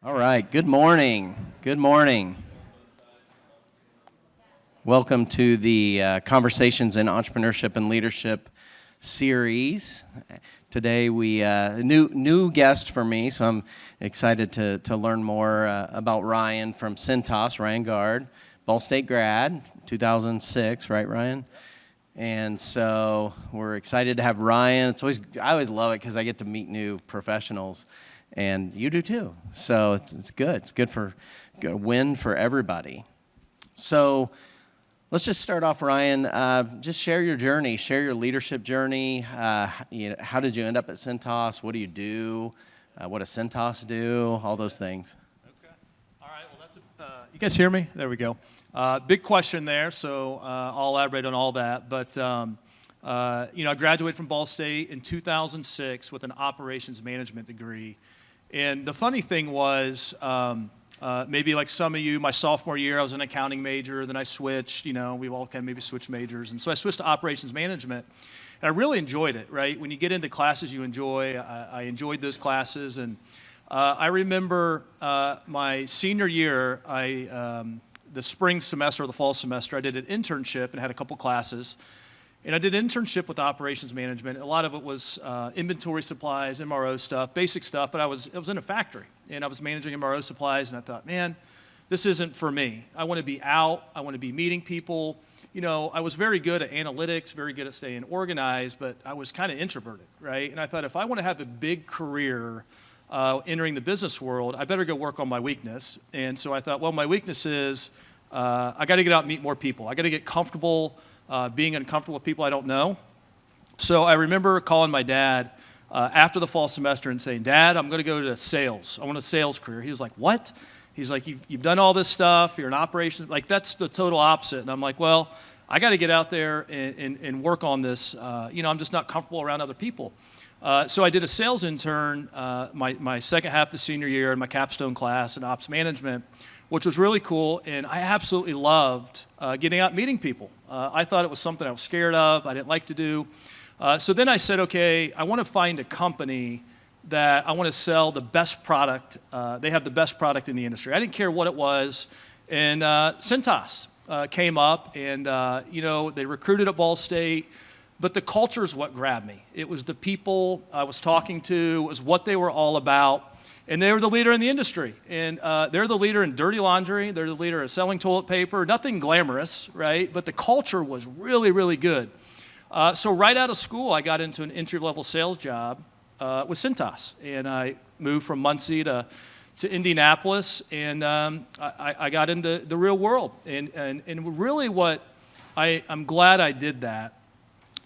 All right, good morning. Good morning. Welcome to the Conversations in Entrepreneurship and Leadership series. Today we new guest for me, so I'm excited to learn more about Ryan from Cintas, Ryan Gard, Ball State grad, 2006, right, Ryan? And so we're excited to have Ryan. I always love it because I get to meet new professionals. And you do too. So it's good. It's good a win for everybody. So let's just start off, Ryan. Just share your journey. Share your leadership journey. How did you end up at Cintas? What do you do? What does Cintas do? All those things. Okay. All right. Well, you guys hear me? There we go. Big question there. So I'll elaborate on all that. But I graduated from Ball State in 2006 with an operations management degree. And the funny thing was, maybe like some of you, my sophomore year, I was an accounting major. Then I switched. We've all kind of maybe switched majors. And so I switched to operations management. And I really enjoyed it, right? When you get into classes you enjoy, I enjoyed those classes. And I remember my senior year, the spring semester or the fall semester, I did an internship and had a couple classes. And I did an internship with operations management. A lot of it was inventory supplies, MRO stuff, basic stuff, but I was in a factory, and I was managing MRO supplies, and I thought, man, this isn't for me. I want to be out. I want to be meeting people. I was very good at analytics, very good at staying organized, but I was kind of introverted, right? And I thought, if I want to have a big career entering the business world, I better go work on my weakness. And so I thought, well, my weakness is I got to get out and meet more people. I got to get comfortable being uncomfortable with people I don't know. So I remember calling my dad after the fall semester and saying, Dad, I'm going to go to sales. I want a sales career. He was like, what? He's like, you've done all this stuff. You're in operations. Like, that's the total opposite. And I'm like, well, I got to get out there and work on this. I'm just not comfortable around other people. So I did a sales intern my second half of the senior year in my capstone class in ops management, which was really cool, and I absolutely loved getting out and meeting people. I thought it was something I was scared of, I didn't like to do. So then I said, okay, I want to find a company that I want to sell the best product. They have the best product in the industry. I didn't care what it was. And Cintas came up, and they recruited at Ball State, but the culture is what grabbed me. It was the people I was talking to, it was what they were all about. And they were the leader in the industry. And they're the leader in dirty laundry. They're the leader in selling toilet paper. Nothing glamorous, right? But the culture was really, really good. So right out of school, I got into an entry-level sales job with Cintas. And I moved from Muncie to Indianapolis. And I got into the real world. And really I'm glad I did that.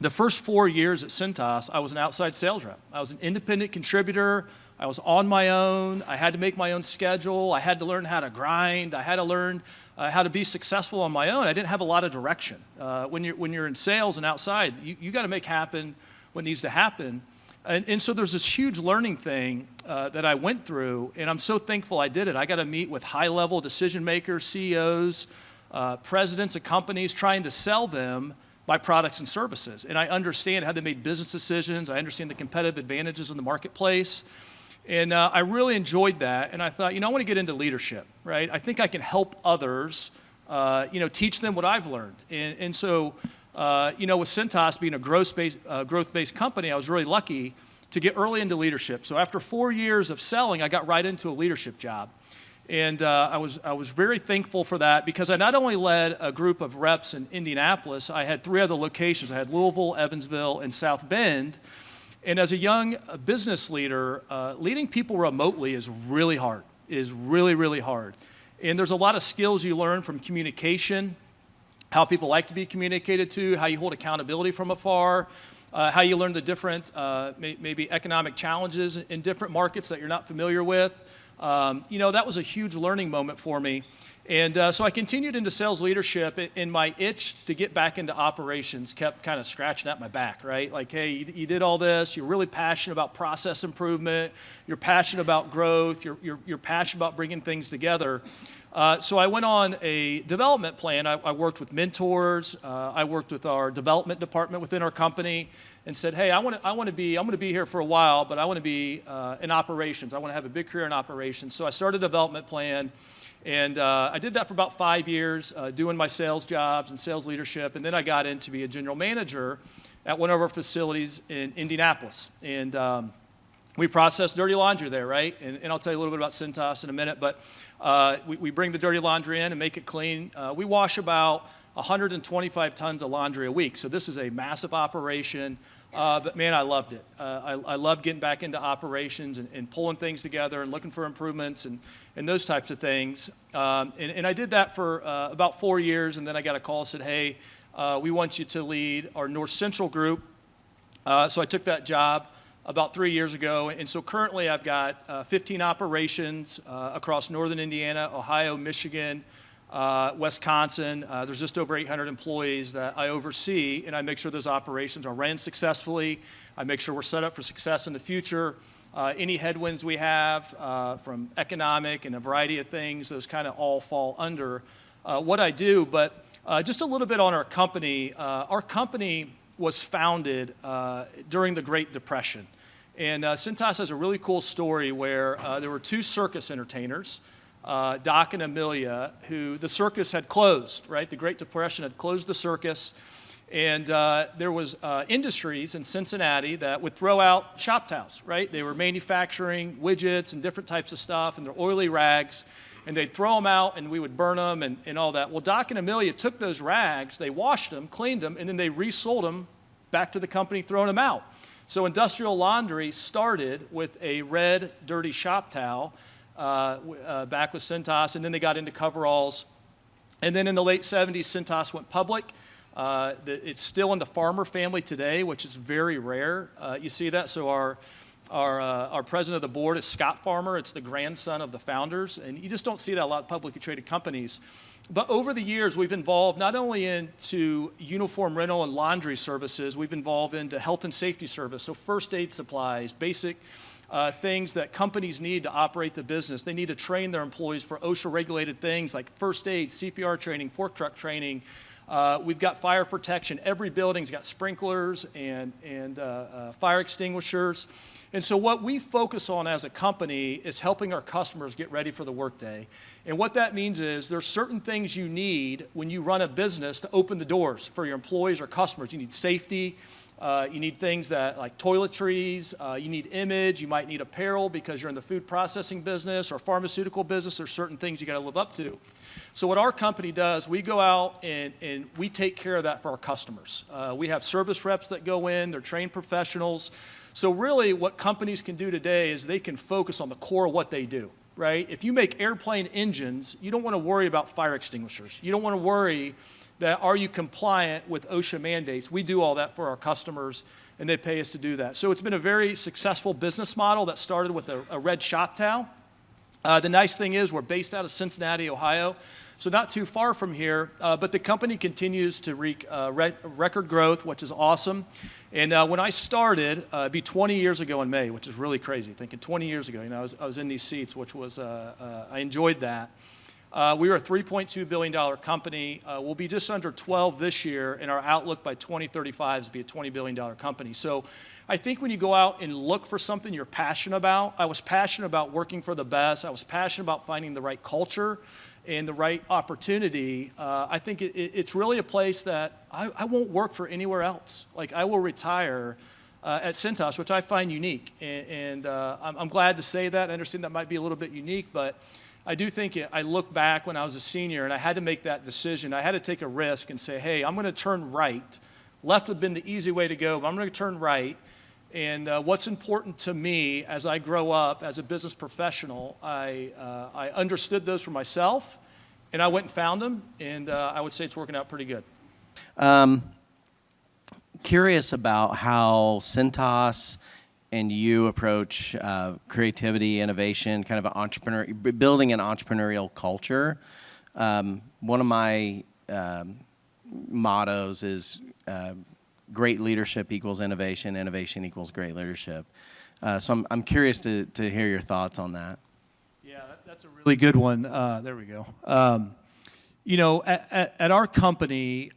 The first 4 years at Cintas, I was an outside sales rep. I was an independent contributor. I was on my own. I had to make my own schedule. I had to learn how to grind. I had to learn how to be successful on my own. I didn't have a lot of direction. When you're in sales and outside, you got to make happen what needs to happen. And so there's this huge learning thing that I went through, and I'm so thankful I did it. I got to meet with high-level decision makers, CEOs, presidents of companies, trying to sell them my products and services. And I understand how they made business decisions. I understand the competitive advantages in the marketplace. And I really enjoyed that. And I thought, I want to get into leadership, right? I think I can help others, teach them what I've learned. And so, with Cintas being a growth-based company, I was really lucky to get early into leadership. So after 4 years of selling, I got right into a leadership job. And I was very thankful for that because I not only led a group of reps in Indianapolis, I had 3 other locations. I had Louisville, Evansville, and South Bend. And as a young business leader, leading people remotely is really hard, really hard. And there's a lot of skills you learn from communication, how people like to be communicated to, how you hold accountability from afar, how you learn the different maybe economic challenges in different markets that you're not familiar with. That was a huge learning moment for me. And so I continued into sales leadership, and my itch to get back into operations kept kind of scratching at my back, right? Like, hey, you did all this, you're really passionate about process improvement, you're passionate about growth, you're passionate about bringing things together. So I went on a development plan. I worked with mentors, I worked with our development department within our company, and said, hey, I'm going to be here for a while, but I want to be in operations. I want to have a big career in operations. So I started a development plan. And I did that for about 5 years, doing my sales jobs and sales leadership. And then I got in to be a general manager at one of our facilities in Indianapolis. And we process dirty laundry there, right? And I'll tell you a little bit about Cintas in a minute. But we bring the dirty laundry in and make it clean. We wash about 125 tons of laundry a week. So this is a massive operation. But man, I loved it. I loved getting back into operations and pulling things together and looking for improvements and those types of things. And I did that for about 4 years, and then I got a call that said, hey, we want you to lead our North Central group. So I took that job about 3 years ago, and so currently I've got 15 operations across northern Indiana, Ohio, Michigan, Wisconsin. There's just over 800 employees that I oversee, and I make sure those operations are ran successfully. I make sure we're set up for success in the future. Any headwinds we have from economic and a variety of things, those kind of all fall under what I do. But just a little bit on our company. Our company was founded during the Great Depression. And Cintas has a really cool story where there were two circus entertainers, Doc and Amelia, who the circus had closed, right? The Great Depression had closed the circus, and there was industries in Cincinnati that would throw out shop towels, right? They were manufacturing widgets and different types of stuff, and they're oily rags, and they'd throw them out, and we would burn them and all that. Well, Doc and Amelia took those rags, they washed them, cleaned them, and then they resold them back to the company, throwing them out. So industrial laundry started with a red, dirty shop towel, back with Cintas, and then they got into coveralls. And then in the late 70s, Cintas went public. It's still in the farmer family today, which is very rare. You see that? So our president of the board is Scott Farmer. It's the grandson of the founders, and you just don't see that a lot of publicly traded companies. But over the years, we've evolved not only into uniform rental and laundry services, we've evolved into health and safety service, so first aid supplies, basic things that companies need to operate the business. They need to train their employees for OSHA-regulated things like first aid, CPR training, fork truck training. We've got fire protection. Every building's got sprinklers and fire extinguishers. And so what we focus on as a company is helping our customers get ready for the workday. And what that means is there's certain things you need when you run a business to open the doors for your employees or customers. You need safety. You need things that like toiletries, you need image, you might need apparel because you're in the food processing business or pharmaceutical business. There's certain things you got to live up to. So what our company does, we go out and we take care of that for our customers. We have service reps that go in, they're trained professionals. So really what companies can do today is they can focus on the core of what they do, right? If you make airplane engines, you don't want to worry about fire extinguishers. You don't want to worry that are you compliant with OSHA mandates. We do all that for our customers, and they pay us to do that. So it's been a very successful business model that started with a red shop towel. The nice thing is we're based out of Cincinnati, Ohio, so not too far from here, but the company continues to record growth, which is awesome. And when I started, it'd be 20 years ago in May, which is really crazy, thinking 20 years ago, I was in these seats, which was, I enjoyed that. We were a $3.2 billion company. We'll be just under 12 this year, and our outlook by 2035 is to be a $20 billion company. So I think when you go out and look for something you're passionate about, I was passionate about working for the best. I was passionate about finding the right culture and the right opportunity. I think it's really a place that I won't work for anywhere else. Like I will retire at Cintas, which I find unique. And I'm glad to say that. I understand that might be a little bit unique, but I do think I look back when I was a senior and I had to make that decision. I had to take a risk and say, hey, I'm going to turn right. Left would have been the easy way to go, but I'm going to turn right. And what's important to me as I grow up as a business professional, I understood those for myself, and I went and found them, and I would say it's working out pretty good. Curious about how Cintas and you approach creativity, innovation, kind of building an entrepreneurial culture. One of my mottos is great leadership equals innovation, innovation equals great leadership. So I'm curious to hear your thoughts on that. Yeah, that's a really good one. There we go. At our company,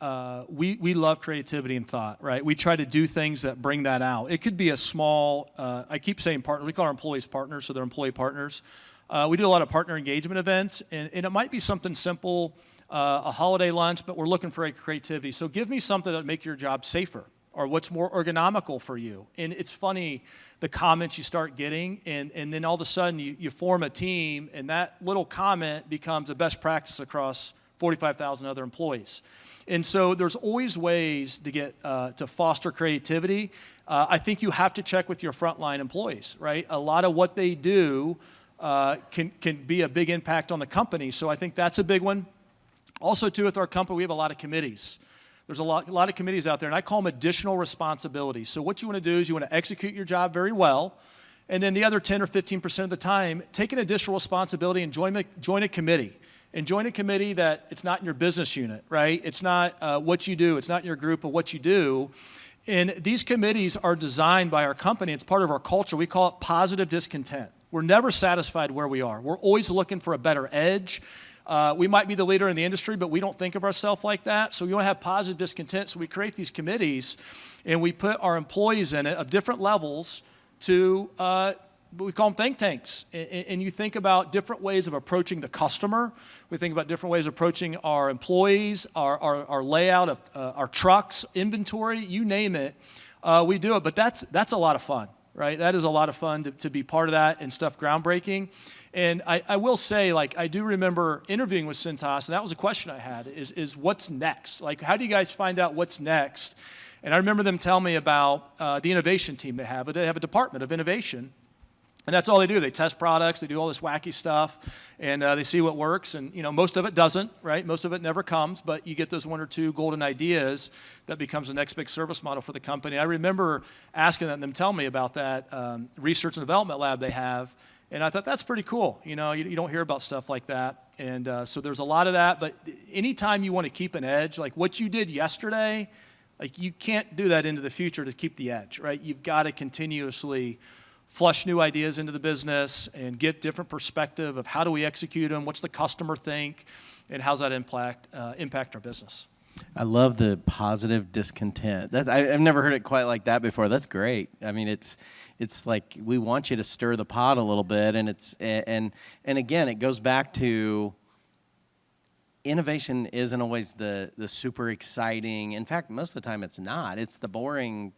we love creativity and thought, right? We try to do things that bring that out. It could be a small, I keep saying partner, we call our employees partners, so they're employee partners. We do a lot of partner engagement events, and it might be something simple, a holiday lunch, but we're looking for a creativity. So give me something that would make your job safer, or what's more ergonomical for you. And it's funny, the comments you start getting, and then all of a sudden you form a team, and that little comment becomes a best practice across 45,000 other employees. And so there's always ways to get to foster creativity. I think you have to check with your frontline employees, right? A lot of what they do can be a big impact on the company. So I think that's a big one. Also, too, with our company, we have a lot of committees. There's a lot of committees out there, and I call them additional responsibilities. So what you want to do is you want to execute your job very well, and then the other 10 or 15% of the time, take an additional responsibility and join a committee. And join a committee that it's not in your business unit, right? It's not what you do. It's not in your group of what you do. And these committees are designed by our company. It's part of our culture. We call it positive discontent. We're never satisfied where we are. We're always looking for a better edge. We might be the leader in the industry, but we don't think of ourselves like that. So we want to have positive discontent. So we create these committees, and we put our employees in it of different levels to we call them think tanks. And you think about different ways of approaching the customer. We think about different ways of approaching our employees, our layout of our trucks, inventory, you name it. We do it, but that's a lot of fun, right? That is a lot of fun to be part of that and stuff groundbreaking. And I will say, like, I do remember interviewing with Cintas, and that was a question I had, is what's next? Like, how do you guys find out what's next? And I remember them telling me about the innovation team they have. They have a department of innovation. And that's all they do. They test products. They do all this wacky stuff, and they see what works. And most of it doesn't, right? Most of it never comes. But you get those one or two golden ideas that becomes the next big service model for the company. I remember asking them tell me about that research and development lab they have, and I thought that's pretty cool. You don't hear about stuff like that, and so there's a lot of that. But anytime you want to keep an edge, like what you did yesterday, like you can't do that into the future to keep the edge, right? You've got to continuously flush new ideas into the business and get different perspective of how do we execute them, what's the customer think, and how's that impact our business. I love the positive discontent. I've never heard it quite like that before. That's great. I mean, it's like we want you to stir the pot a little bit, and again, it goes back to innovation isn't always the super exciting. In fact, most of the time it's not. It's the boring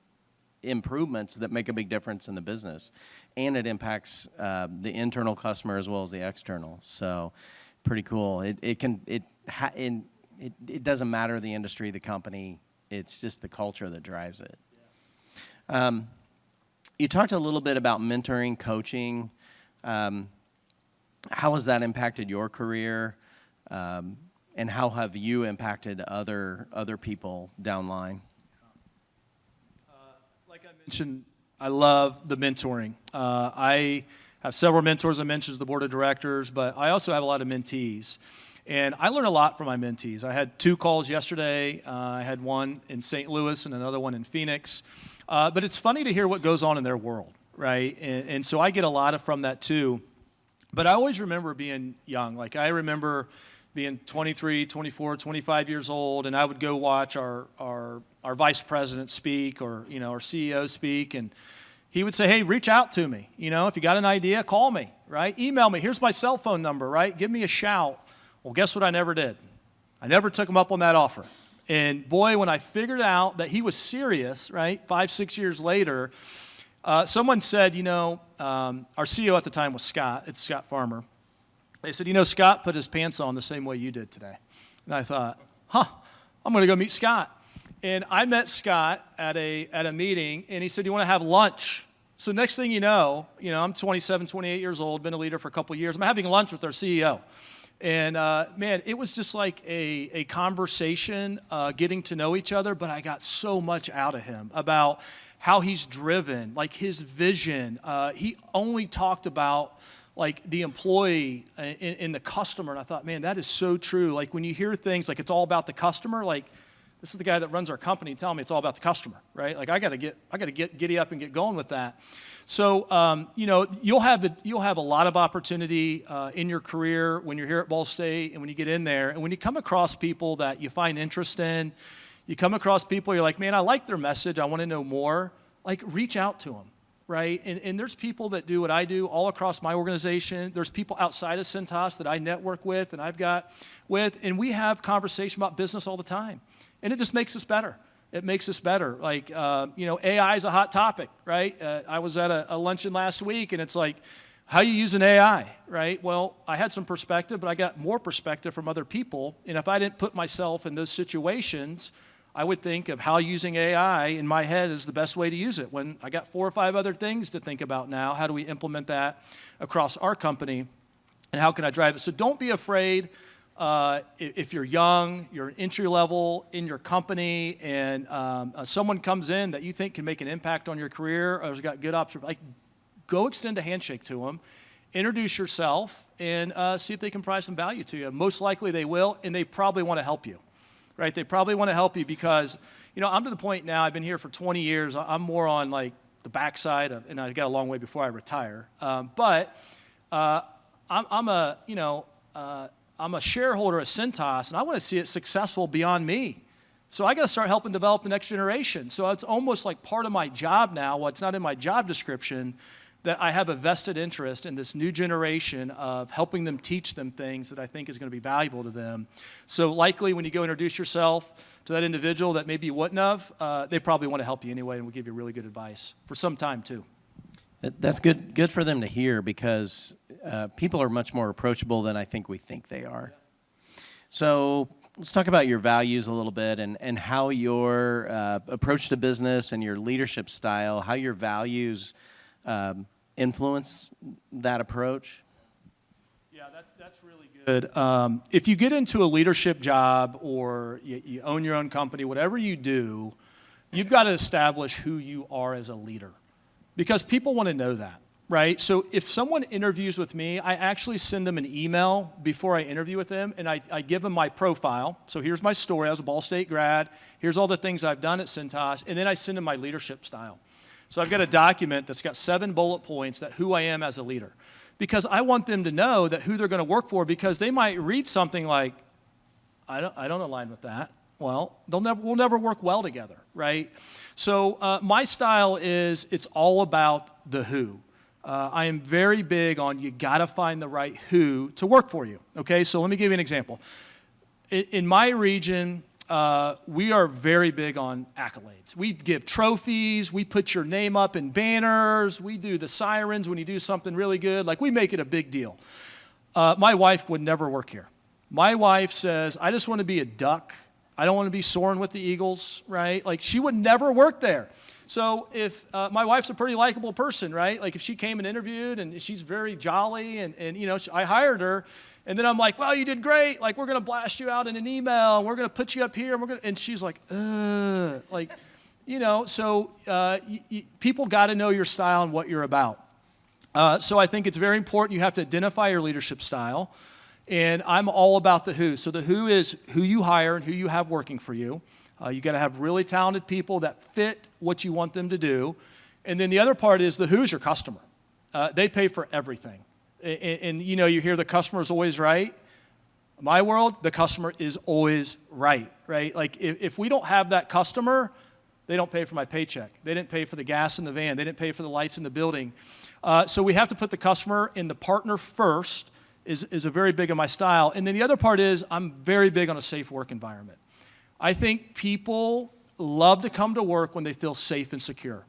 improvements that make a big difference in the business, and it impacts the internal customer as well as the external. So, pretty cool. It doesn't matter the industry, the company. It's just the culture that drives it. Yeah. You talked a little bit about mentoring, coaching. How has that impacted your career, and how have you impacted other people downline? Like I mentioned, I love the mentoring. I have several mentors I mentioned to the board of directors, but I also have a lot of mentees. And I learn a lot from my mentees. I had 2 calls yesterday. I had one in St. Louis and another one in Phoenix. But it's funny to hear what goes on in their world, right? And so I get a lot from that too. But I always remember being young. Like I remember being 23, 24, 25 years old, and I would go watch our vice president speak, or our CEO speak, and he would say, hey, reach out to me. If you got an idea, call me, right? Email me. Here's my cell phone number, right? Give me a shout. Well, guess what I never did? I never took him up on that offer. And boy, when I figured out that he was serious, right, 5, 6 years later, someone said, our CEO at the time was Scott. It's Scott Farmer. They said, Scott put his pants on the same way you did today. And I thought, I'm going to go meet Scott. And I met Scott at a meeting, and he said, you want to have lunch? So next thing you know, I'm 27, 28 years old, been a leader for a couple of years. I'm having lunch with our CEO. And, man, it was just like a conversation, getting to know each other, but I got so much out of him about how he's driven, like his vision. He only talked about like the employee and the customer. And I thought, man, that is so true. Like when you hear things like it's all about the customer, like this is the guy that runs our company telling me it's all about the customer, right? Like I got to get giddy up and get going with that. So you'll have a lot of opportunity in your career when you're here at Ball State and when you get in there, and when you come across people that you find interest in, you come across people you're like, man, I like their message, I want to know more. Like reach out to them, right? And there's people that do what I do all across my organization. There's people outside of Cintas that I network with and I've got with, and we have conversation about business all the time. And it just makes us better. It makes us better. Like, AI is a hot topic, right? I was at a luncheon last week, and it's like, how you using AI, right? Well, I had some perspective, but I got more perspective from other people. And if I didn't put myself in those situations, I would think of how using AI in my head is the best way to use it. When I got 4 or 5 other things to think about now, how do we implement that across our company, and how can I drive it? So don't be afraid. If you're young, you're an entry level in your company, and someone comes in that you think can make an impact on your career or has got good options, like go extend a handshake to them, introduce yourself, and see if they can provide some value to you. Most likely they will, and they probably want to help you, right? They probably want to help you because, I'm to the point now, I've been here for 20 years, I'm more on like the backside of, and I got a long way before I retire, but I'm a shareholder at Cintas, and I want to see it successful beyond me. So I got to start helping develop the next generation. So it's almost like part of my job now, what's not in my job description, that I have a vested interest in this new generation of helping them teach them things that I think is going to be valuable to them. So likely when you go introduce yourself to that individual that maybe you wouldn't have, they probably want to help you anyway and will give you really good advice for some time too. That's good for them to hear, because people are much more approachable than I think we think they are. So let's talk about your values a little bit, and how your approach to business and your leadership style, how your values influence that approach. Yeah, that's really good. If you get into a leadership job or you own your own company, whatever you do, you've got to establish who you are as a leader. Because people want to know that, right? So if someone interviews with me, I actually send them an email before I interview with them, and I give them my profile. So here's my story. I was a Ball State grad. Here's all the things I've done at Cintas, and then I send them my leadership style. So I've got a document that's got 7 bullet points that who I am as a leader. Because I want them to know that who they're going to work for, because they might read something like, I don't align with that. Well, we'll never work well together, right? So my style is, it's all about the who. I am very big on, you got to find the right who to work for you, okay? So let me give you an example. In my region, we are very big on accolades. We give trophies, we put your name up in banners, we do the sirens when you do something really good, like we make it a big deal. My wife would never work here. My wife says, I just want to be a duck. I don't want to be soaring with the eagles, right? Like she would never work there. So if my wife's a pretty likable person, right? Like if she came and interviewed and she's very jolly and I hired her, and then I'm like, well, you did great. Like we're going to blast you out in an email and we're going to put you up here and she's like, so people got to know your style and what you're about. So I think it's very important you have to identify your leadership style. And I'm all about the who. So the who is who you hire and who you have working for you. You got to have really talented people that fit what you want them to do. And then the other part is the who's your customer. They pay for everything. And you hear the customer is always right. In my world, the customer is always right? Like if we don't have that customer, they don't pay for my paycheck. They didn't pay for the gas in the van. They didn't pay for the lights in the building. So we have to put the customer and the partner first. Is a very big of my style. And then the other part is I'm very big on a safe work environment. I think people love to come to work when they feel safe and secure.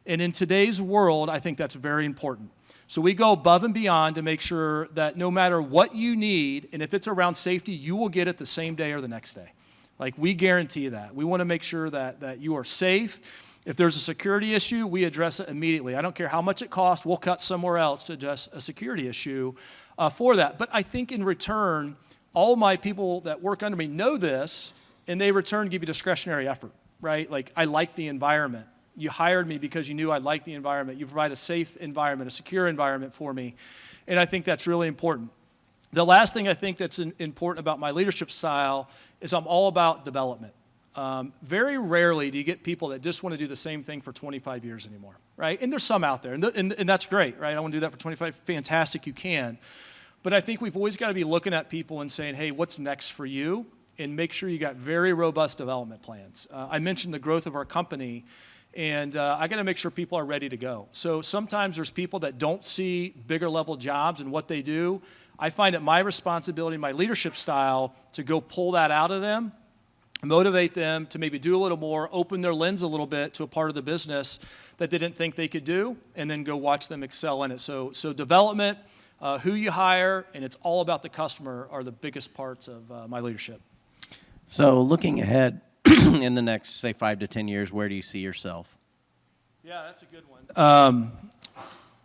And in today's world, I think that's very important. So we go above and beyond to make sure that no matter what you need, and if it's around safety, you will get it the same day or the next day. Like we guarantee that. We want to make sure that you are safe. If there's a security issue, we address it immediately. I don't care how much it costs. We'll cut somewhere else to address a security issue for that. But I think in return, all my people that work under me know this, and they return give you discretionary effort, right? Like I like the environment. You hired me because you knew I liked the environment. You provide a safe environment, a secure environment for me. And I think that's really important. The last thing I think that's important about my leadership style is I'm all about development. Very rarely do you get people that just want to do the same thing for 25 years anymore, right? And there's some out there, and that's great, right? I want to do that for 25, fantastic, you can. But I think we've always got to be looking at people and saying, hey, what's next for you? And make sure you got very robust development plans. I mentioned the growth of our company, and I got to make sure people are ready to go. So sometimes there's people that don't see bigger level jobs and what they do. I find it my responsibility, my leadership style, to go pull that out of them, motivate them to maybe do a little more, open their lens a little bit to a part of the business that they didn't think they could do, and then go watch them excel in it. So development, who you hire, and it's all about the customer are the biggest parts of my leadership. So looking ahead in the next, say, 5 to 10 years, where do you see yourself? Yeah, that's a good one.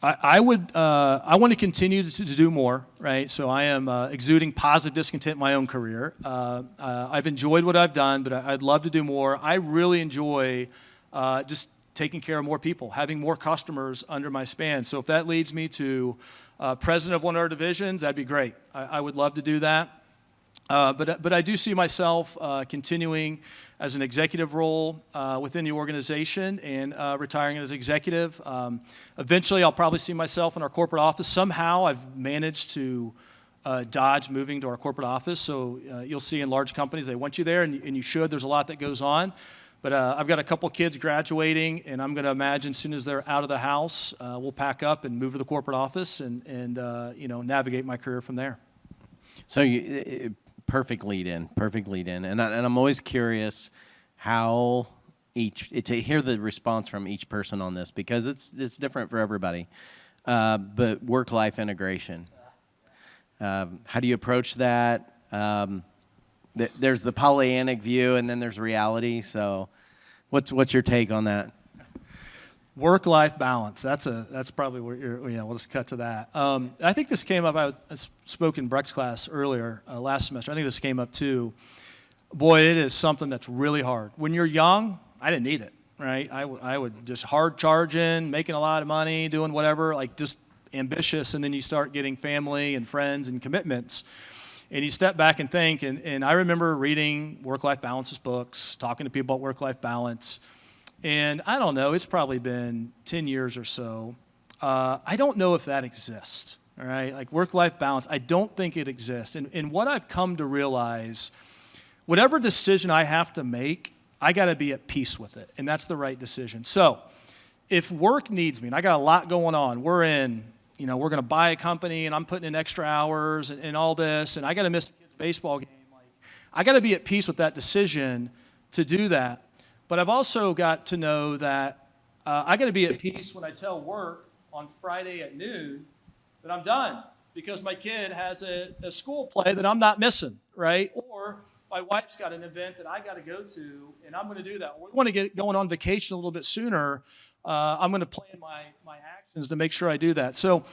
I want to continue to do more, right? So I am exuding positive discontent in my own career. I've enjoyed what I've done, but I'd love to do more. I really enjoy just taking care of more people, having more customers under my span. So if that leads me to president of one of our divisions, that'd be great. I would love to do that. But I do see myself continuing as an executive role within the organization and retiring as executive. Eventually, I'll probably see myself in our corporate office. Somehow, I've managed to dodge moving to our corporate office. So you'll see in large companies, they want you there, and you should. There's a lot that goes on. But I've got a couple kids graduating, and I'm going to imagine as soon as they're out of the house, we'll pack up and move to the corporate office and navigate my career from there. So perfect lead in, and I'm always curious how to hear the response from each person on this, because it's different for everybody. But work-life integration, how do you approach that? There's the Pollyannic view, and then there's reality. So, what's your take on that? Work-life balance. That's probably where we'll just cut to that. I think this came up. I spoke in Breck's class earlier last semester. I think this came up too. Boy, it is something that's really hard. When you're young, I didn't need it, right? I would just hard charging, making a lot of money, doing whatever, like just ambitious, and then you start getting family and friends and commitments. And you step back and think, and I remember reading work-life balances books, talking to people about work-life balance. And I don't know, it's probably been 10 years or so. I don't know if that exists, all right? Like work-life balance, I don't think it exists. And what I've come to realize, whatever decision I have to make, I got to be at peace with it, and that's the right decision. So if work needs me, and I got a lot going on, we're going to buy a company, and I'm putting in extra hours and all this, and I got to miss the kids' baseball game. I got to be at peace with that decision to do that. But I've also got to know that I got to be at peace when I tell work on Friday at noon that I'm done because my kid has a school play that I'm not missing, right? Or my wife's got an event that I got to go to, and I'm going to do that. We want to get going on vacation a little bit sooner. I'm going to plan my actions to make sure I do that. So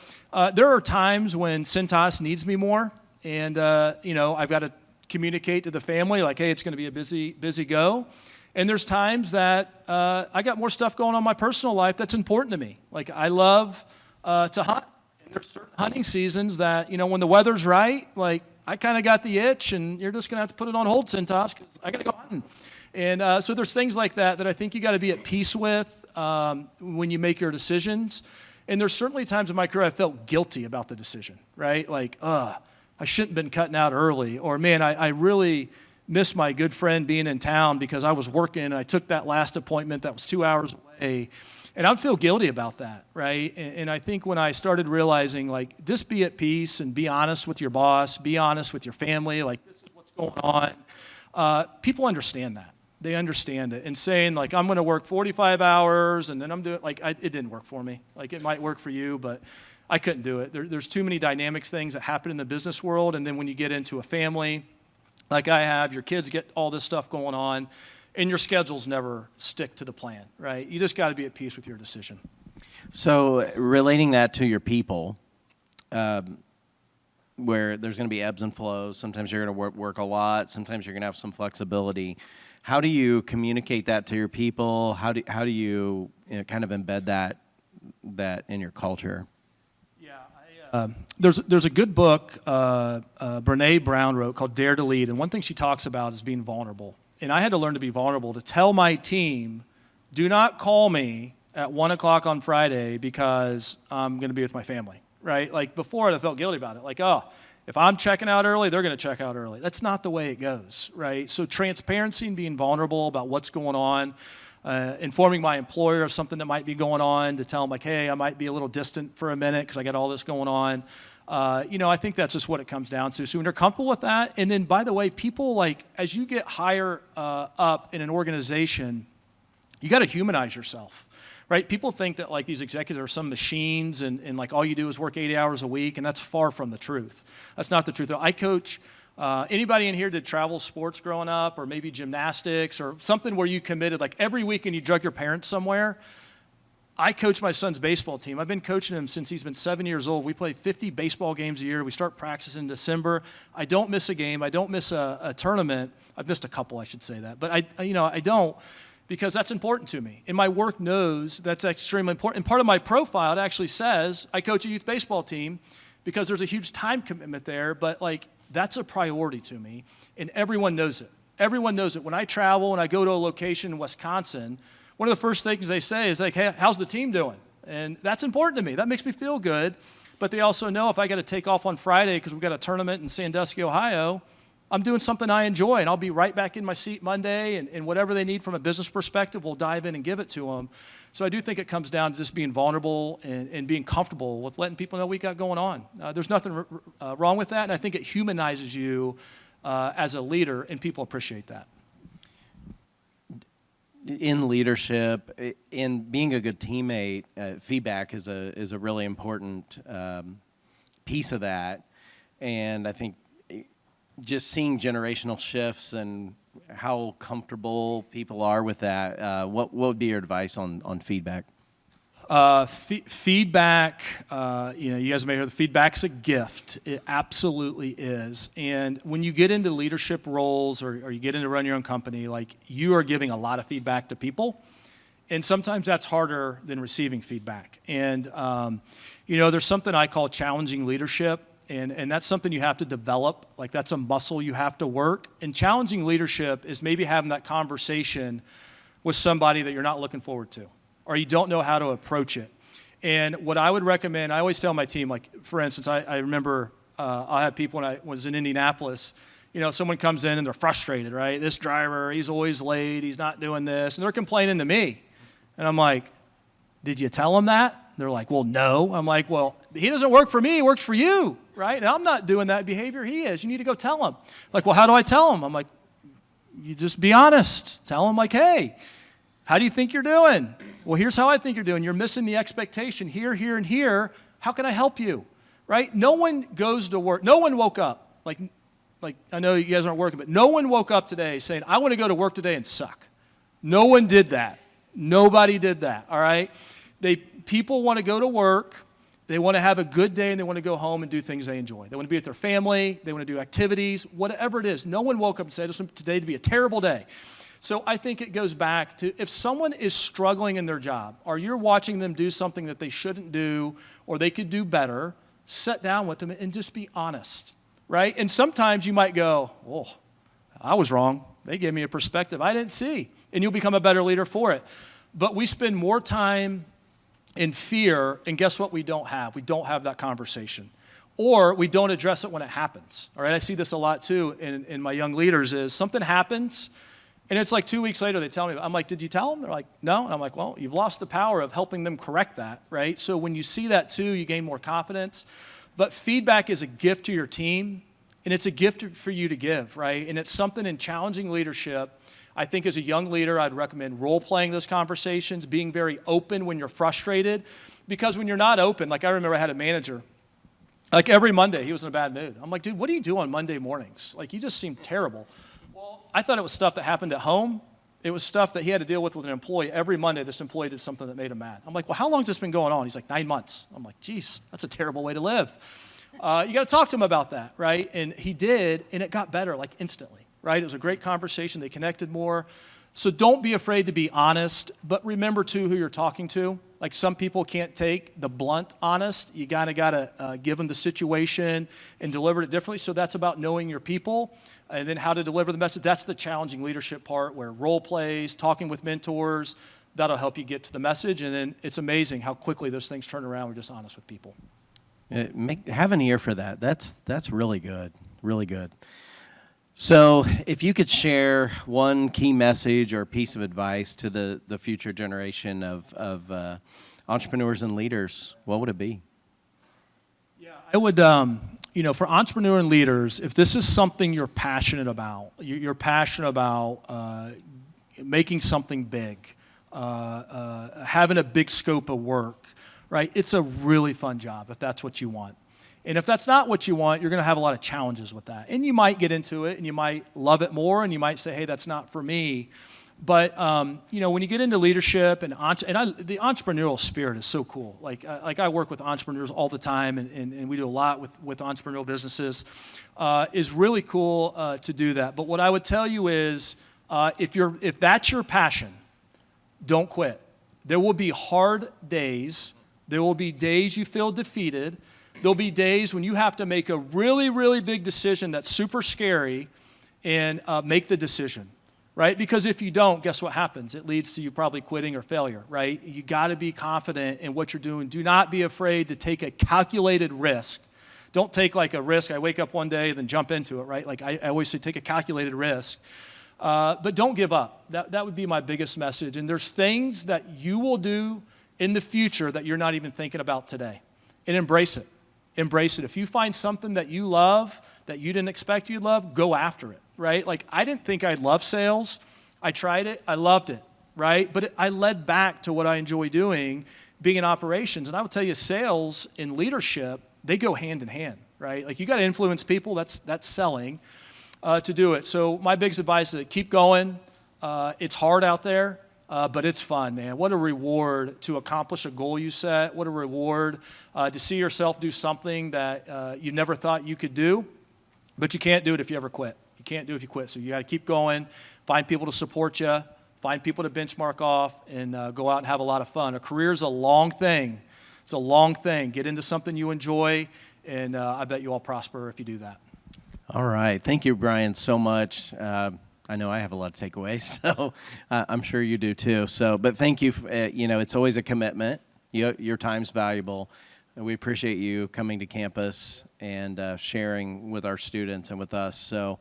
there are times when Cintas needs me more, and I've got to communicate to the family like, hey, it's going to be a busy go. And there's times that I got more stuff going on in my personal life that's important to me. Like I love to hunt, and there's certain hunting seasons that when the weather's right, like I kind of got the itch, and you're just going to have to put it on hold, Cintas, because I got to go hunting. And so there's things like that I think you got to be at peace with when you make your decisions. And there's certainly times in my career I felt guilty about the decision, right? Like, I shouldn't have been cutting out early, or man, I really miss my good friend being in town because I was working and I took that last appointment that was 2 hours away. And I'd feel guilty about that, right? And I think when I started realizing, like, just be at peace and be honest with your boss, be honest with your family, like, this is what's going on, people understand that. They understand it. And saying, like, I'm going to work 45 hours and then I'm doing, like, it didn't work for me. Like, it might work for you, but I couldn't do it. There's too many dynamics things that happen in the business world. And then when you get into a family, like I have, your kids get all this stuff going on, and your schedules never stick to the plan, right? You just got to be at peace with your decision. So relating that to your people, where there's going to be ebbs and flows. Sometimes you're going to work a lot. Sometimes you're going to have some flexibility. How do you communicate that to your people? How do you, kind of embed that in your culture? Yeah, there's a good book Brene Brown wrote called Dare to Lead, and one thing she talks about is being vulnerable. And I had to learn to be vulnerable, to tell my team, do not call me at 1 o'clock on Friday because I'm going to be with my family, right? Like before, I felt guilty about it. Like, oh, if I'm checking out early, they're going to check out early. That's not the way it goes, right? So transparency and being vulnerable about what's going on, informing my employer of something that might be going on, to tell them like, hey, I might be a little distant for a minute because I got all this going on. I think that's just what it comes down to. So when you're comfortable with that, and then by the way, people like, as you get higher up in an organization, you got to humanize yourself, right? People think that like these executives are some machines and like all you do is work 80 hours a week, and that's far from the truth. That's not the truth. I coach, anybody in here did travel sports growing up, or maybe gymnastics or something where you committed, like every weekend you drug your parents somewhere. I coach my son's baseball team. I've been coaching him since he's been 7 years old. We play 50 baseball games a year. We start practicing in December. I don't miss a game. I don't miss a tournament. I've missed a couple, I should say that. But I don't, because that's important to me. And my work knows that's extremely important. And part of my profile, it actually says I coach a youth baseball team because there's a huge time commitment there. But like that's a priority to me, and everyone knows it. Everyone knows it. When I travel and I go to a location in Wisconsin, one of the first things they say is like, hey, how's the team doing? And that's important to me. That makes me feel good. But they also know if I got to take off on Friday because we've got a tournament in Sandusky, Ohio, I'm doing something I enjoy, and I'll be right back in my seat Monday, and whatever they need from a business perspective, we'll dive in and give it to them. So I do think it comes down to just being vulnerable and being comfortable with letting people know what we got going on. There's nothing wrong with that, and I think it humanizes you as a leader, and people appreciate that. In leadership, in being a good teammate, feedback is a really important piece of that. And I think just seeing generational shifts and how comfortable people are with that, what would be your advice on feedback? Feedback, you guys may hear the feedback's a gift. It absolutely is. And when you get into leadership roles or you get into run your own company, like you are giving a lot of feedback to people. And sometimes that's harder than receiving feedback. And, there's something I call challenging leadership. And that's something you have to develop. Like that's a muscle you have to work. And challenging leadership is maybe having that conversation with somebody that you're not looking forward to, or you don't know how to approach it. And what I would recommend, I always tell my team, like for instance, I remember I had people when I was in Indianapolis, someone comes in and they're frustrated, right? This driver, he's always late, he's not doing this, and they're complaining to me. And I'm like, did you tell him that? And they're like, well, no. I'm like, well, he doesn't work for me, he works for you, right? And I'm not doing that behavior he is. You need to go tell him. Like, well, how do I tell him? I'm like, you just be honest. Tell him like, hey, how do you think you're doing? Well, here's how I think you're doing. You're missing the expectation here, here, and here. How can I help you? Right? No one goes to work. No one woke up. Like I know you guys aren't working, but no one woke up today saying, I want to go to work today and suck. No one did that. Nobody did that, all right? People want to go to work. They want to have a good day, and they want to go home and do things they enjoy. They want to be with their family. They want to do activities, whatever it is. No one woke up and said, I just want today to be a terrible day. So I think it goes back to if someone is struggling in their job, or you're watching them do something that they shouldn't do or they could do better, sit down with them and just be honest, right? And sometimes you might go, oh, I was wrong. They gave me a perspective I didn't see, and you'll become a better leader for it. But we spend more time in fear, and guess what we don't have? We don't have that conversation. Or we don't address it when it happens, all right? I see this a lot too in my young leaders is something happens, and it's like 2 weeks later, they tell me, I'm like, did you tell them? They're like, no. And I'm like, well, you've lost the power of helping them correct that, right? So when you see that too, you gain more confidence. But feedback is a gift to your team, and it's a gift for you to give, right? And it's something in challenging leadership. I think as a young leader, I'd recommend role-playing those conversations, being very open when you're frustrated. Because when you're not open, like I remember I had a manager, like every Monday, he was in a bad mood. I'm like, dude, what do you do on Monday mornings? Like, you just seem terrible. I thought it was stuff that happened at home. It was stuff that he had to deal with an employee. Every Monday, this employee did something that made him mad. I'm like, well, how long has this been going on? He's like, 9 months. I'm like, geez, that's a terrible way to live. You got to talk to him about that, right? And he did, and it got better like instantly, right? It was a great conversation. They connected more. So don't be afraid to be honest, but remember too who you're talking to. Like some people can't take the blunt honest. You got to give them the situation and deliver it differently. So that's about knowing your people and then how to deliver the message. That's the challenging leadership part where role plays, talking with mentors, that'll help you get to the message. And then it's amazing how quickly those things turn around. We're just honest with people. Have an ear for that. That's really good, really good. So if you could share one key message or piece of advice to the future generation of entrepreneurs and leaders, what would it be? Yeah, I would, for entrepreneur and leaders, if this is something you're passionate about, you're passionate about making something big, having a big scope of work, right? It's a really fun job if that's what you want. And if that's not what you want, you're going to have a lot of challenges with that. And you might get into it, and you might love it more, and you might say, hey, that's not for me. But, when you get into leadership the entrepreneurial spirit is so cool. Like I work with entrepreneurs all the time, and we do a lot with entrepreneurial businesses. Is really cool to do that. But what I would tell you is, if that's your passion, don't quit. There will be hard days. There will be days you feel defeated. There'll be days when you have to make a really, really big decision that's super scary and make the decision, right? Because if you don't, guess what happens? It leads to you probably quitting or failure, right? You got to be confident in what you're doing. Do not be afraid to take a calculated risk. Don't take like a risk, I wake up one day, then jump into it, right? Like I always say, take a calculated risk. But don't give up. That would be my biggest message. And there's things that you will do in the future that you're not even thinking about today. And embrace it. Embrace it. If you find something that you love, that you didn't expect you'd love, go after it, right? Like, I didn't think I'd love sales. I tried it. I loved it, right? But I led back to what I enjoy doing, being in operations. And I will tell you, sales and leadership, they go hand in hand, right? Like, you got to influence people. That's selling to do it. So my biggest advice is keep going. It's hard out there. But it's fun, man. What a reward to accomplish a goal you set. What a reward to see yourself do something that you never thought you could do. But you can't do it if you ever quit. You can't do it if you quit. So you got to keep going, find people to support you, find people to benchmark off, and go out and have a lot of fun. A career is a long thing. It's a long thing. Get into something you enjoy, and I bet you all prosper if you do that. All right. Thank you, Brian, so much. I know I have a lot to take away, so I'm sure you do too. So, but thank you. It's always a commitment. Your time's valuable. We appreciate you coming to campus and sharing with our students and with us. So,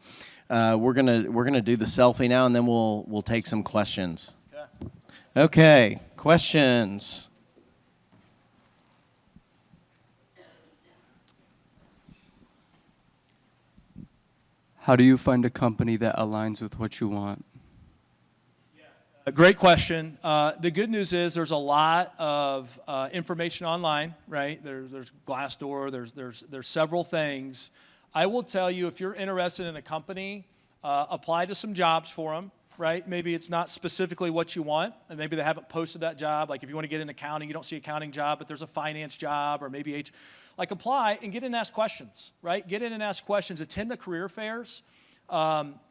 we're gonna do the selfie now, and then we'll take some questions. Okay, questions. How do you find a company that aligns with what you want? A great question. The good news is there's a lot of information online, right? There's Glassdoor, there's several things. I will tell you, if you're interested in a company, apply to some jobs for them, right? Maybe it's not specifically what you want, and maybe they haven't posted that job. Like if you want to get in accounting, you don't see an accounting job, but there's a finance job, or maybe apply and get in and ask questions, right? Get in and ask questions. Attend the career fairs.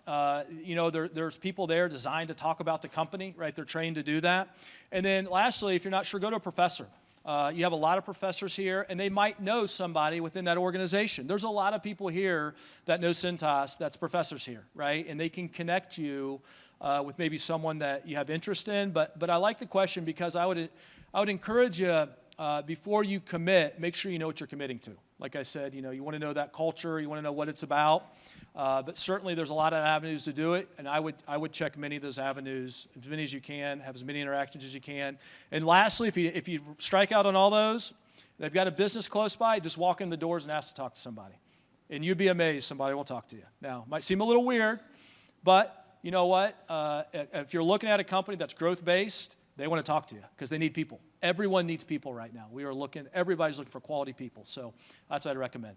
There's people there designed to talk about the company, right? They're trained to do that. And then lastly, if you're not sure, go to a professor. You have a lot of professors here, and they might know somebody within that organization. There's a lot of people here that know Cintas that's professors here, right? And they can connect you with maybe someone that you have interest in. But I like the question because I would encourage you, before you commit, make sure you know what you're committing to. Like I said, you want to know that culture, you want to know what it's about. But certainly there's a lot of avenues to do it, and I would check many of those avenues, as many as you can, have as many interactions as you can. And lastly, if you strike out on all those, they've got a business close by, just walk in the doors and ask to talk to somebody. And you'd be amazed somebody will talk to you. Now, it might seem a little weird, but you know what? If you're looking at a company that's growth-based, they want to talk to you because they need people. Everyone needs people right now. Everybody's looking for quality people. So that's what I'd recommend.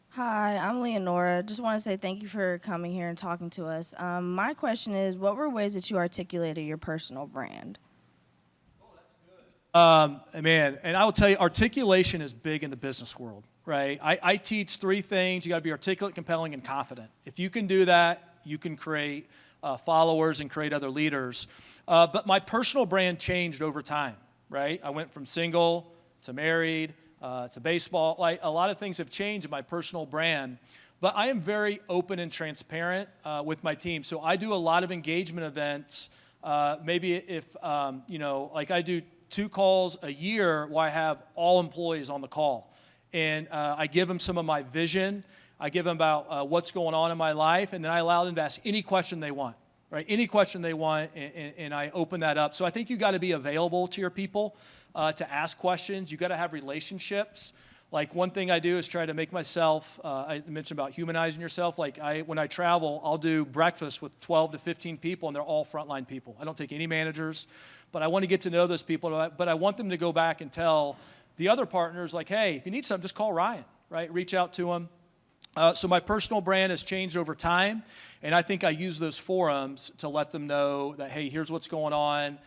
Hi, I'm Leonora. Just want to say thank you for coming here and talking to us. My question is, what were ways that you articulated your personal brand? Oh, that's good. Man, and I will tell you, articulation is big in the business world, right? I teach three things. You got to be articulate, compelling, and confident. If you can do that, you can create followers and create other leaders. But my personal brand changed over time, right? I went from single to married to baseball. Like, a lot of things have changed in my personal brand. But I am very open and transparent with my team. So I do a lot of engagement events. Maybe if, like I do 2 calls a year where I have all employees on the call. And I give them some of my vision. I give them about what's going on in my life. And then I allow them to ask any question they want, right? Any question they want, and I open that up. So I think you got to be available to your people to ask questions. You got to have relationships. Like, one thing I do is try to make myself, I mentioned about humanizing yourself. Like, when I travel, I'll do breakfast with 12 to 15 people, and they're all frontline people. I don't take any managers, but I want to get to know those people. But I want them to go back and tell the other partners, like, hey, if you need something, just call Ryan, right? Reach out to him. So my personal brand has changed over time, and I think I use those forums to let them know that, hey, here's what's going on,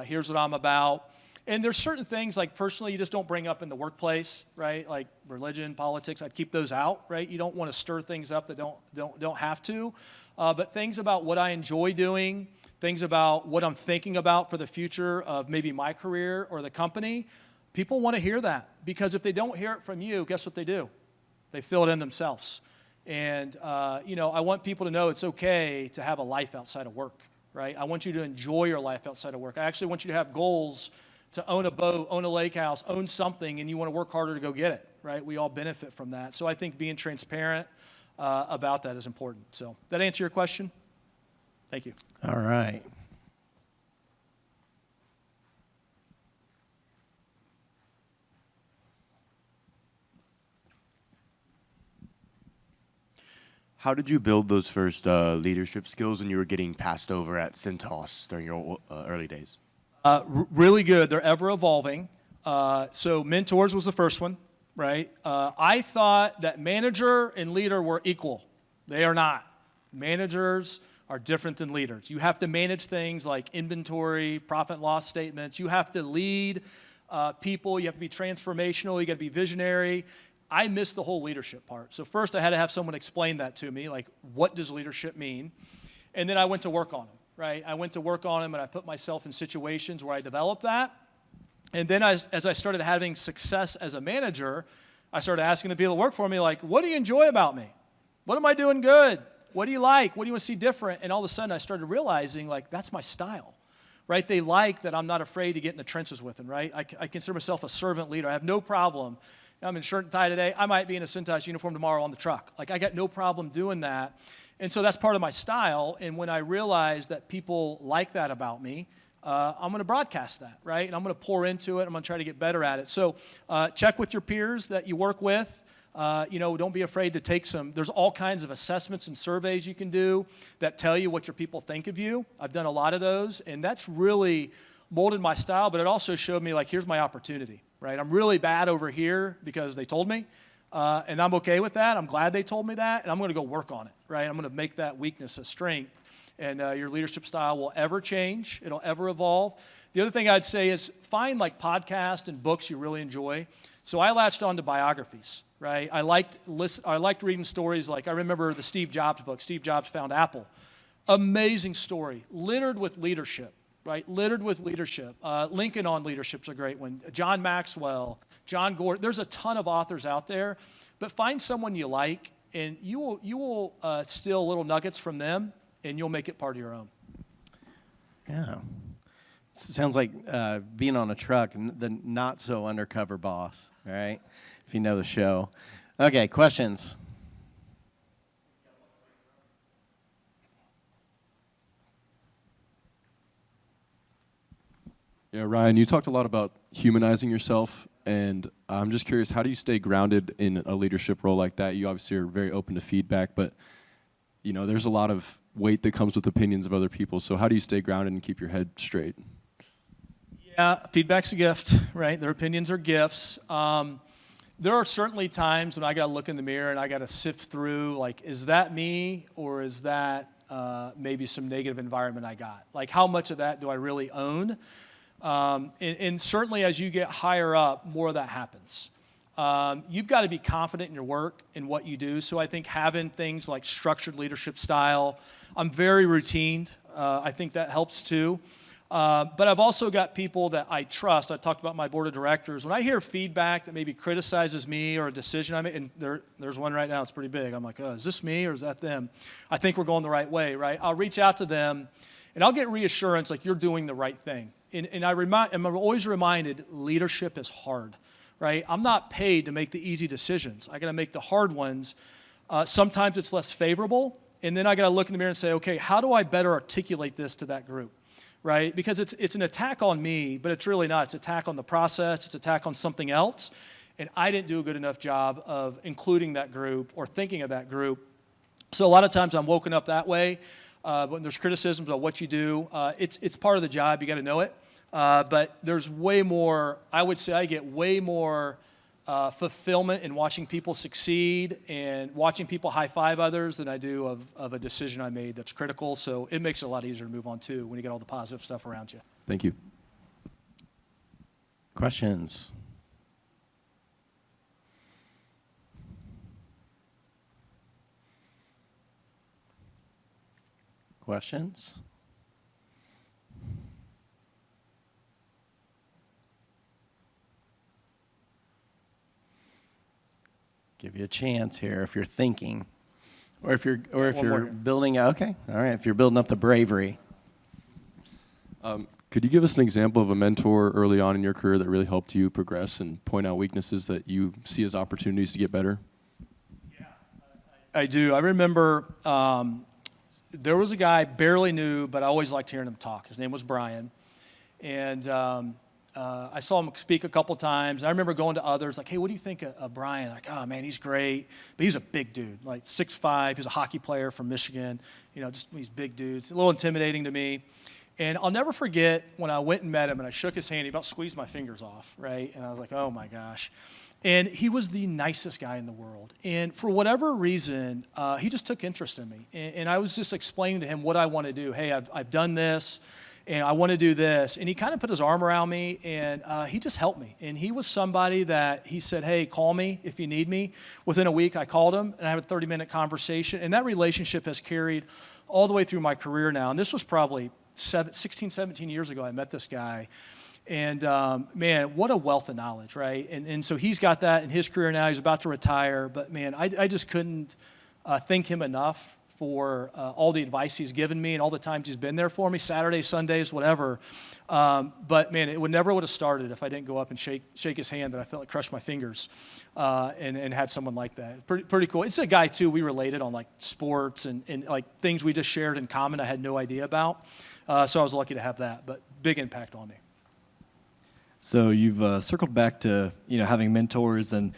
here's what I'm about. And there's certain things, like, personally, you just don't bring up in the workplace, right? Like religion, politics, I'd keep those out, right? You don't want to stir things up that don't have to. But things about what I enjoy doing, things about what I'm thinking about for the future of maybe my career or the company, people want to hear that. Because if they don't hear it from you, guess what they do? They fill it in themselves. And, I want people to know it's okay to have a life outside of work, right? I want you to enjoy your life outside of work. I actually want you to have goals to own a boat, own a lake house, own something, and you want to work harder to go get it, right? We all benefit from that. So I think being transparent about that is important. So, that answer your question? Thank you. All right. How did you build those first leadership skills when you were getting passed over at Cintas during your early days? Really good. They're ever evolving. So mentors was the first one, right? I thought that manager and leader were equal. They are not. Managers are different than leaders. You have to manage things like inventory, profit and loss statements. You have to lead people. You have to be transformational. You got to be visionary. I missed the whole leadership part. So first I had to have someone explain that to me, like, what does leadership mean? And then I went to work on them, right? I went to work on them, and I put myself in situations where I developed that. And then as I started having success as a manager, I started asking the people that work for me, like, what do you enjoy about me? What am I doing good? What do you like? What do you want to see different? And all of a sudden I started realizing, like, that's my style, right? They like that I'm not afraid to get in the trenches with them, right? I consider myself a servant leader. I have no problem. I'm in shirt and tie today. I might be in a Cintas uniform tomorrow on the truck. Like, I got no problem doing that. And so that's part of my style. And when I realized that people like that about me, I'm going to broadcast that, right? And I'm going to pour into it. I'm going to try to get better at it. So check with your peers that you work with. Don't be afraid to take some. There's all kinds of assessments and surveys you can do that tell you what your people think of you. I've done a lot of those, and that's really molded my style, but it also showed me, like, here's my opportunity, right? I'm really bad over here because they told me, and I'm okay with that. I'm glad they told me that, and I'm going to go work on it, right? I'm going to make that weakness a strength, and your leadership style will ever change. It'll ever evolve. The other thing I'd say is find, like, podcasts and books you really enjoy. So I latched on to biographies, right? I liked reading stories. Like, I remember the Steve Jobs book, Steve Jobs Found Apple. Amazing story, littered with leadership. Right, littered with leadership. Lincoln on leadership's a great one. John Maxwell, John Gard. There's a ton of authors out there, but find someone you like, and you will steal little nuggets from them, and you'll make it part of your own. Yeah. Sounds like being on a truck, the not so undercover boss, right? If you know the show. Okay, questions? Yeah, Ryan, you talked a lot about humanizing yourself, and I'm just curious, how do you stay grounded in a leadership role like that? You obviously are very open to feedback, but there's a lot of weight that comes with opinions of other people, so how do you stay grounded and keep your head straight? Yeah, feedback's a gift, right? Their opinions are gifts. There are certainly times when I got to look in the mirror and I got to sift through, like, is that me, or is that maybe some negative environment I got? Like, how much of that do I really own? And certainly as you get higher up, more of that happens. You've got to be confident in your work and what you do. So I think having things like structured leadership style, I'm very routined. I think that helps too. But I've also got people that I trust. I talked about my board of directors. When I hear feedback that maybe criticizes me or a decision I made, and there's one right now, it's pretty big. I'm like, oh, is this me or is that them? I think we're going the right way, right? I'll reach out to them and I'll get reassurance like you're doing the right thing. And I'm always reminded leadership is hard, right? I'm not paid to make the easy decisions. I got to make the hard ones. Sometimes it's less favorable. And then I got to look in the mirror and say, okay, how do I better articulate this to that group? Right? Because it's an attack on me, but it's really not. It's an attack on the process. It's an attack on something else. And I didn't do a good enough job of including that group or thinking of that group. So a lot of times I'm woken up that way. When there's criticisms of what you do, it's part of the job. You got to know it. But there's way more, I would say I get way more fulfillment in watching people succeed and watching people high-five others than I do of a decision I made that's critical. So it makes it a lot easier to move on, too, when you get all the positive stuff around you. Thank you. Questions? Questions? Give you a chance here if you're thinking, or if you're building. Okay, all right. If you're building up the bravery. Could you give us an example of a mentor early on in your career that really helped you progress and point out weaknesses that you see as opportunities to get better? Yeah, I do. I remember there was a guy I barely knew, but I always liked hearing him talk. His name was Brian, and I saw him speak a couple times. And I remember going to others like, hey, what do you think of Brian? Like, oh, man, he's great. But he's a big dude, like 6'5". He's a hockey player from Michigan. You know, just these big dudes. A little intimidating to me. And I'll never forget when I went and met him and I shook his hand. He about squeezed my fingers off, right? And I was like, oh, my gosh. And he was the nicest guy in the world. And for whatever reason, he just took interest in me. And I was just explaining to him what I want to do. Hey, I've done this. And I want to do this. And he kind of put his arm around me, and he just helped me. And he was somebody that he said, hey, call me if you need me. Within a week, I called him, and I had a 30-minute conversation. And that relationship has carried all the way through my career now. And this was probably 16, 17 years ago I met this guy. And, man, what a wealth of knowledge, right? And so he's got that in his career now. He's about to retire. But, man, I just couldn't thank him enough for all the advice he's given me and all the times he's been there for me, Saturdays, Sundays, whatever. But, man, it never would have started if I didn't go up and shake his hand that I felt like crushed my fingers and had someone like that. Pretty cool. It's a guy, too, we related on, like, sports and like, things we just shared in common I had no idea about. So I was lucky to have that, but big impact on me. So you've circled back to, having mentors, and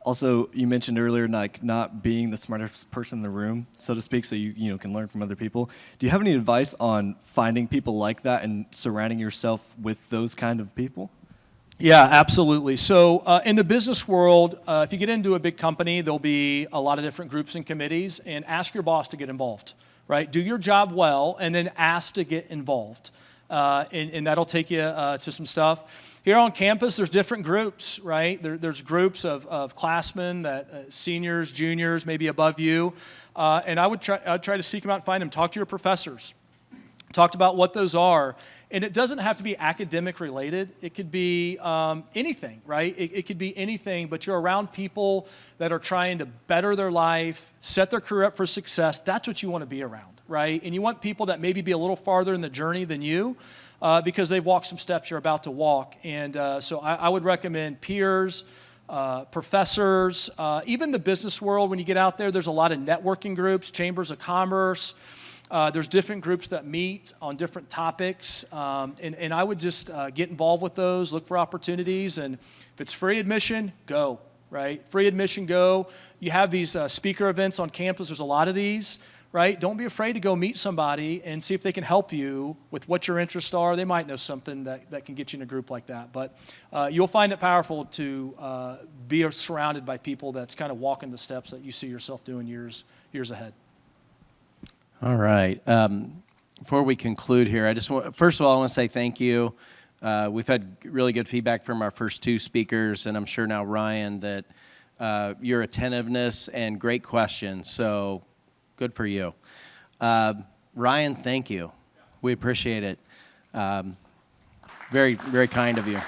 also you mentioned earlier, like, not being the smartest person in the room, so to speak, so you can learn from other people. Do you have any advice on finding people like that and surrounding yourself with those kind of people? Yeah, absolutely. So in the business world, if you get into a big company, there'll be a lot of different groups and committees, and ask your boss to get involved, right? Do your job well, and then ask to get involved, and that'll take you to some stuff. Here on campus, there's different groups, right? There's groups of classmen, that seniors, juniors, maybe above you, and I'd try to seek them out and find them. Talk to your professors. Talked about what those are, and it doesn't have to be academic related. It could be anything, right? It could be anything, but you're around people that are trying to better their life, set their career up for success. That's what you want to be around, right? And you want people that maybe be a little farther in the journey than you, because they've walked some steps you're about to walk. And so I would recommend peers, professors, even the business world. When you get out there, there's a lot of networking groups, chambers of commerce. There's different groups that meet on different topics, and I would just get involved with those, look for opportunities, and if it's free admission, go, right? Free admission, go. You have these speaker events on campus. There's a lot of these, right? Don't be afraid to go meet somebody and see if they can help you with what your interests are. They might know something that can get you in a group like that, but you'll find it powerful to be surrounded by people that's kind of walking the steps that you see yourself doing years ahead. All right. Before we conclude here, first of all, I want to say thank you We've had really good feedback from our first two speakers, and I'm sure now Ryan that your attentiveness and great questions. So good for you. Ryan, thank you. We appreciate it. Very, very kind of you.